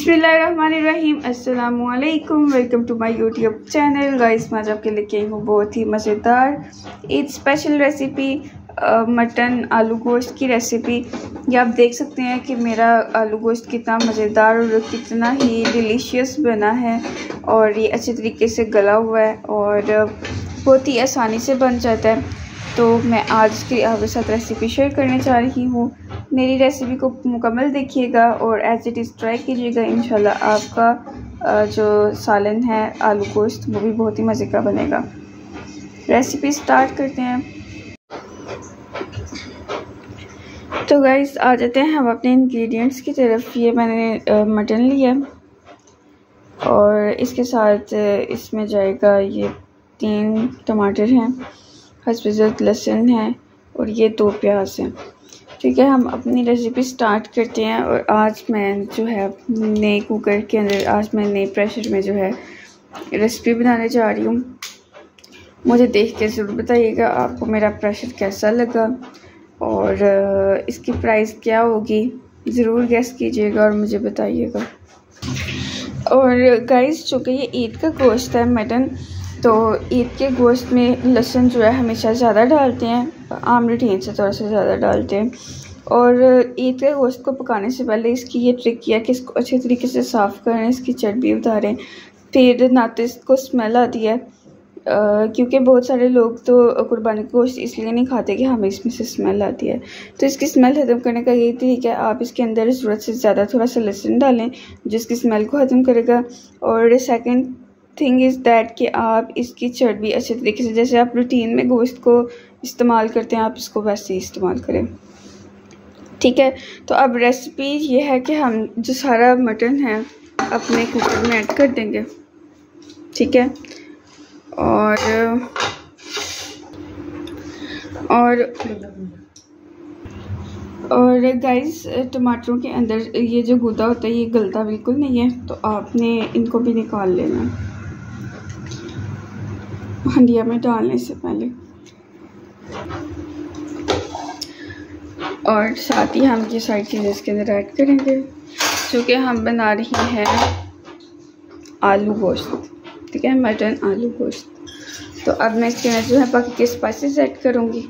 बिस्मिल्लाहिर्रहमानिर्रहीम। अस्सलामुअलैकुम, welcome to my YouTube channel. Guys मैं आज आपके लेके आई हूँ बहुत ही मज़ेदार ईद स्पेशल रेसिपी, मटन आलू गोश्त की रेसिपी। ये आप देख सकते हैं कि मेरा आलू गोश्त कितना मज़ेदार और कितना ही डिलीशियस बना है और ये अच्छे तरीके से गला हुआ है और बहुत ही आसानी से बन जाता है। तो मैं आज की आपके साथ रेसिपी शेयर करने जा रही हूँ। मेरी रेसिपी को मुकम्मल देखिएगा और एज इट इज़ ट्राई कीजिएगा। इंशाल्लाह आपका जो सालन है आलू गोश्त वो भी बहुत ही मज़े का बनेगा। रेसिपी स्टार्ट करते हैं। तो गाइस आ जाते हैं हम अपने इंग्रेडिएंट्स की तरफ। ये मैंने मटन लिया और इसके साथ इसमें जाएगा ये 3 टमाटर हैं, हस्ब ज़रूरत लहसुन है और ये 2 प्याज हैं। ठीक है, हम अपनी रेसिपी स्टार्ट करते हैं। और आज मैं जो है नए कुकर के अंदर, आज मैं नए प्रेशर में जो है रेसिपी बनाने जा रही हूँ। मुझे देख के ज़रूर बताइएगा आपको मेरा प्रेशर कैसा लगा और इसकी प्राइस क्या होगी, ज़रूर गेस कीजिएगा और मुझे बताइएगा। और गाइस चूँकि ये ईद का गोश्त है मटन, तो ईद के गोश्त में लहसुन जो है हमेशा ज़्यादा डालते हैं, आम रूटीन से थोड़ा सा ज़्यादा डालते हैं। और ईद के गोश्त को पकाने से पहले इसकी ये ट्रिक किया कि इसको अच्छे तरीके से साफ़ करें, इसकी चर्बी उतारें, फिर ना तो इसको स्मेल आती है क्योंकि बहुत सारे लोग तो कुर्बानी का गोश्त इसलिए नहीं खाते कि हमें इसमें से स्मेल आती है। तो इसकी स्मेल ख़त्म करने का यही तरीका है, आप इसके अंदर ज़रूरत से ज़्यादा थोड़ा सा लहसुन डालें जिसकी स्मेल को ख़त्म करेगा। और सेकंड थिंग इज़ दैट कि आप इसकी चर्बी अच्छे तरीके से, जैसे आप रूटीन में गोश्त को इस्तेमाल करते हैं, आप इसको वैसे ही इस्तेमाल करें। ठीक है, तो अब रेसिपी ये है कि हम जो सारा मटन है अपने कुकर में ऐड कर देंगे। ठीक है, और गाइस टमाटरों के अंदर ये जो गूदा होता है ये गलता बिल्कुल नहीं है, तो आपने इनको भी निकाल लेना हंडिया में डालने से पहले। और साथ ही हम ये सारी चीज़ें इसके अंदर ऐड करेंगे क्योंकि हम बना रहे हैं आलू गोश्त। ठीक है, मटन आलू गोश्त। तो अब मैं इसके अंदर जो है बाकी के स्पाइसेस ऐड करूँगी।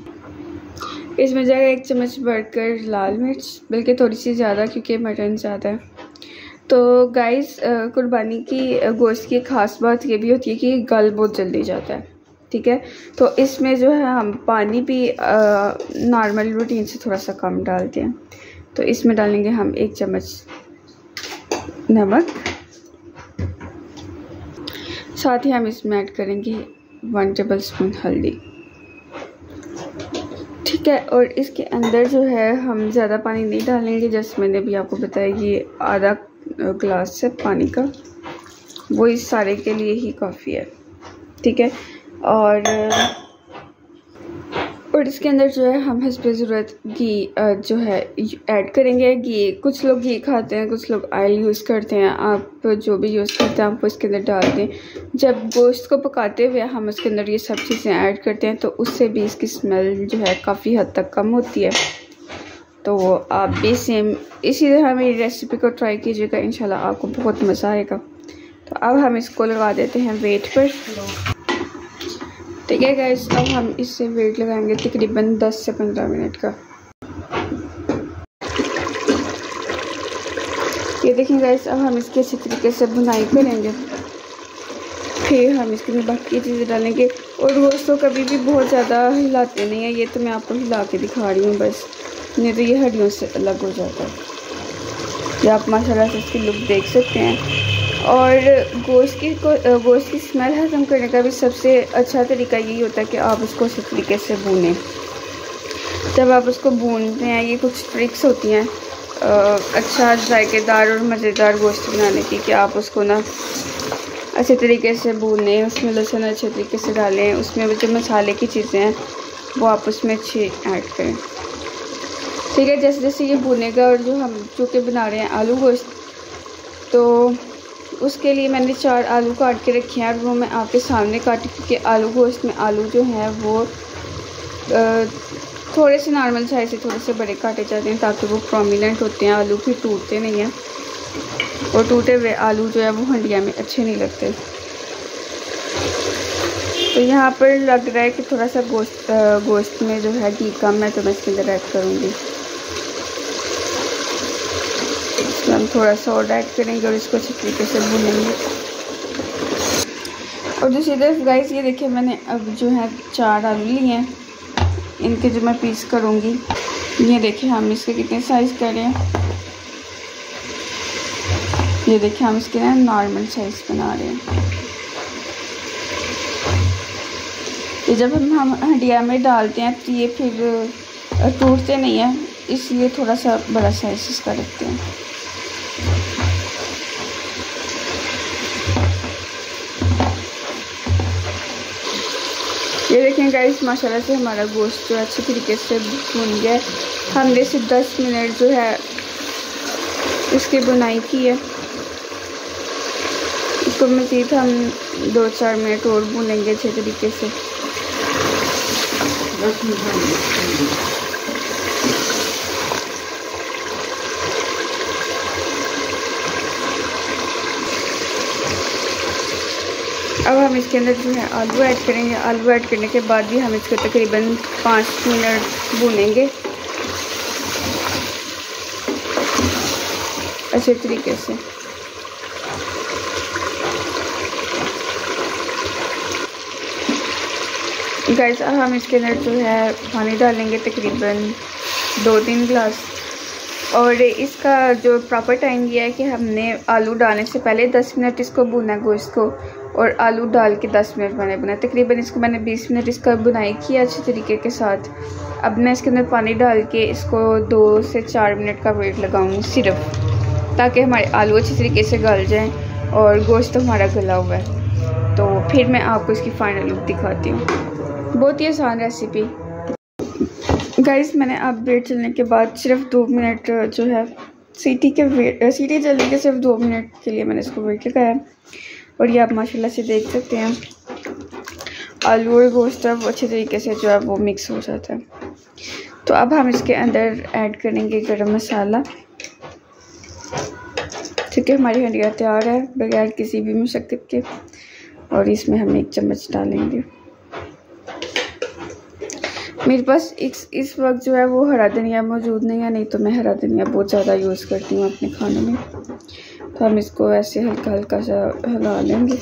इसमें जाएगा 1 चम्मच भरकर लाल मिर्च, बल्कि थोड़ी सी ज़्यादा क्योंकि मटन ज़्यादा है। तो गाइस कुर्बानी की गोश्त की ख़ास बात ये भी होती है कि गल बहुत जल्दी जाता है। ठीक है, तो इसमें जो है हम पानी भी नॉर्मल रूटीन से थोड़ा सा कम डालते हैं। तो इसमें डालेंगे हम 1 चम्मच नमक, साथ ही हम इसमें ऐड करेंगे 1 टेबलस्पून हल्दी। ठीक है, और इसके अंदर जो है हम ज़्यादा पानी नहीं डालेंगे, जैसे मैंने भी आपको बताया ये आधा ग्लास है पानी का, वो इस सारे के लिए ही काफ़ी है। ठीक है, और इसके अंदर जो है हम हस्ब ज़रूरत घी जो है ऐड करेंगे। घी, कुछ लोग घी खाते हैं, कुछ लोग ऑयल यूज़ करते हैं। आप जो भी यूज़ करते हैं आप वो इसके अंदर डाल दें। जब गोश्त को पकाते हुए हम उसके अंदर ये सब चीज़ें ऐड करते हैं तो उससे भी इसकी स्मेल जो है काफ़ी हद तक कम होती है। तो आप भी सेम इसी तरह मेरी रेसिपी को ट्राई कीजिएगा, इंशाल्लाह आपको बहुत मज़ा आएगा। तो अब हम इसको लगा देते हैं वेट पर। ठीक है गाइस, अब हम इससे वेट लगाएंगे तकरीबन 10 से 15 मिनट का। ये देखें गाइस, अब हम इसके अच्छे तरीके से बुनाई करेंगे, फिर हम इसके अंदर बाकी चीज़ें डालेंगे। और गोश्त को कभी भी बहुत ज़्यादा हिलाते नहीं है, ये तो मैं आपको हिला के दिखा रही हूँ बस, नहीं तो ये हड्डियों से अलग हो जाता है। ये आप माशाल्लाह से इसकी लुक देख सकते हैं। और गोश्त की स्मेल ख़त्म करने का भी सबसे अच्छा तरीका यही होता है कि आप उसको अच्छे तरीके से भूनें। जब आप उसको भूनते हैं, ये कुछ ट्रिक्स होती हैं अच्छा जायकेदार और मज़ेदार गोश्त बनाने की, कि आप उसको ना अच्छे तरीके से भूनें, उसमें लहसुन अच्छे तरीके से डालें, उसमें जो मसाले की चीज़ें हैं वो आप उसमें अच्छी ऐड करें। ठीक है, जैसे जैसे ये भुनेगा और जो हम चूँकि बना रहे हैं आलू गोश्त, तो उसके लिए मैंने 4 आलू काट के रखे हैं और वो मैं आपके सामने काटी, क्योंकि आलू गोश्त में आलू जो हैं वो थोड़े से नॉर्मल साइज़ से थोड़े से बड़े काटे जाते हैं ताकि वो प्रोमिनेंट होते हैं, आलू फिर टूटते नहीं हैं। और टूटे हुए आलू जो है वो हंडिया में अच्छे नहीं लगते। तो यहाँ पर लग रहा है कि थोड़ा सा गोश्त में जो है घी कम है, तो मैं इसके अंदर ऐड करूँगी। इसमें हम थोड़ा सा और ऐड करेंगे और इसको अच्छी तरीके से भूनेंगे। और दूसरी तरफ गाइस ये देखिए मैंने अब जो है 4 आलू लिए हैं, इनके जो मैं पीस करूँगी। ये देखिए हम इसके कितने साइज़ कर रहे हैं। ये देखिए हम इसके ना नॉर्मल साइज़ बना रहे हैं। ये जब हम हंडिया में डालते हैं तो ये फिर टूटते नहीं हैं, इसलिए थोड़ा सा बड़ा साइज़ इसका रखते हैं। ये देखें गाइस माशाल्लाह से हमारा गोश्त जो अच्छी तरीके से भुन गया है। हमने सिर्फ 10 मिनट जो है इसकी बुनाई की है। इसको मज़ीद हम 2-4 मिनट और भूनेंगे अच्छे तरीके से। अब हम इसके अंदर जो है आलू ऐड करेंगे। आलू ऐड करने के बाद भी हम इसको तकरीबन 5 मिनट भूनेंगे अच्छे तरीके से। गाइस अब हम इसके अंदर जो है पानी डालेंगे तकरीबन 2-3 गिलास। और इसका जो प्रॉपर टाइम ये है कि हमने आलू डालने से पहले 10 मिनट इसको भुना गोश्त को, और आलू डाल के 10 मिनट मैंने बनाया। तकरीबन इसको मैंने 20 मिनट इसका बुनाई किया अच्छे तरीके के साथ। अब मैं इसके अंदर पानी डाल के इसको 2 से 4 मिनट का वेट लगाऊंगी सिर्फ, ताकि हमारे आलू अच्छी तरीके से गल जाएं और गोश्त हमारा गला हुआ है। तो फिर मैं आपको इसकी फ़ाइनल लुक दिखाती हूँ। बहुत ही आसान रेसिपी गाइस। मैंने अब वेट चलने के बाद सिर्फ 2 मिनट जो है सीटी चलने के सिर्फ 2 मिनट के लिए मैंने इसको वेट लगाया। और ये आप माशाल्लाह से देख सकते हैं आलू और गोश्त वो अच्छे तरीके से जो है वो मिक्स हो जाता है। तो अब हम इसके अंदर ऐड करेंगे गरम मसाला। ठीक है, हमारी हंडिया तैयार है बगैर किसी भी मुशक्क़त के। और इसमें हम 1 चम्मच डालेंगे। मेरे पास इस वक्त जो है वो हरा धनिया मौजूद नहीं है, नहीं तो मैं हरा धनिया बहुत ज़्यादा यूज़ करती हूँ अपने खाने में। तो हम इसको ऐसे हल्का हल्का सा हिला लेंगे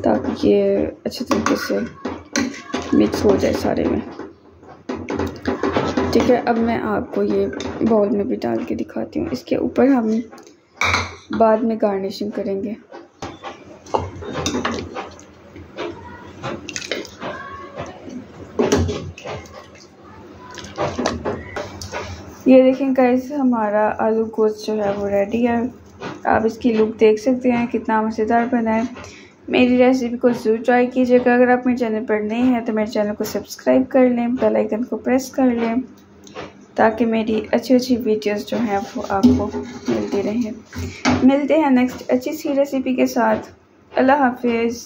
ताकि ये अच्छे तरीके से मिक्स हो जाए सारे में। ठीक है, अब मैं आपको ये बाउल में भी डाल के दिखाती हूँ। इसके ऊपर हम बाद में गार्निशिंग करेंगे। ये देखें गाइस हमारा आलू गोश्त जो है वो रेडी है। आप इसकी लुक देख सकते हैं कितना मज़ेदार बना है। मेरी रेसिपी को ज़रूर ट्राई कीजिएगा। अगर आप मेरे चैनल पर नए हैं तो मेरे चैनल को सब्सक्राइब कर लें, बेल आइकन को प्रेस कर लें ताकि मेरी अच्छी वीडियोस जो हैं वो आपको मिलती रहें। मिलते हैं नेक्स्ट अच्छी सी रेसिपी के साथ। अल्लाह हाफिज़।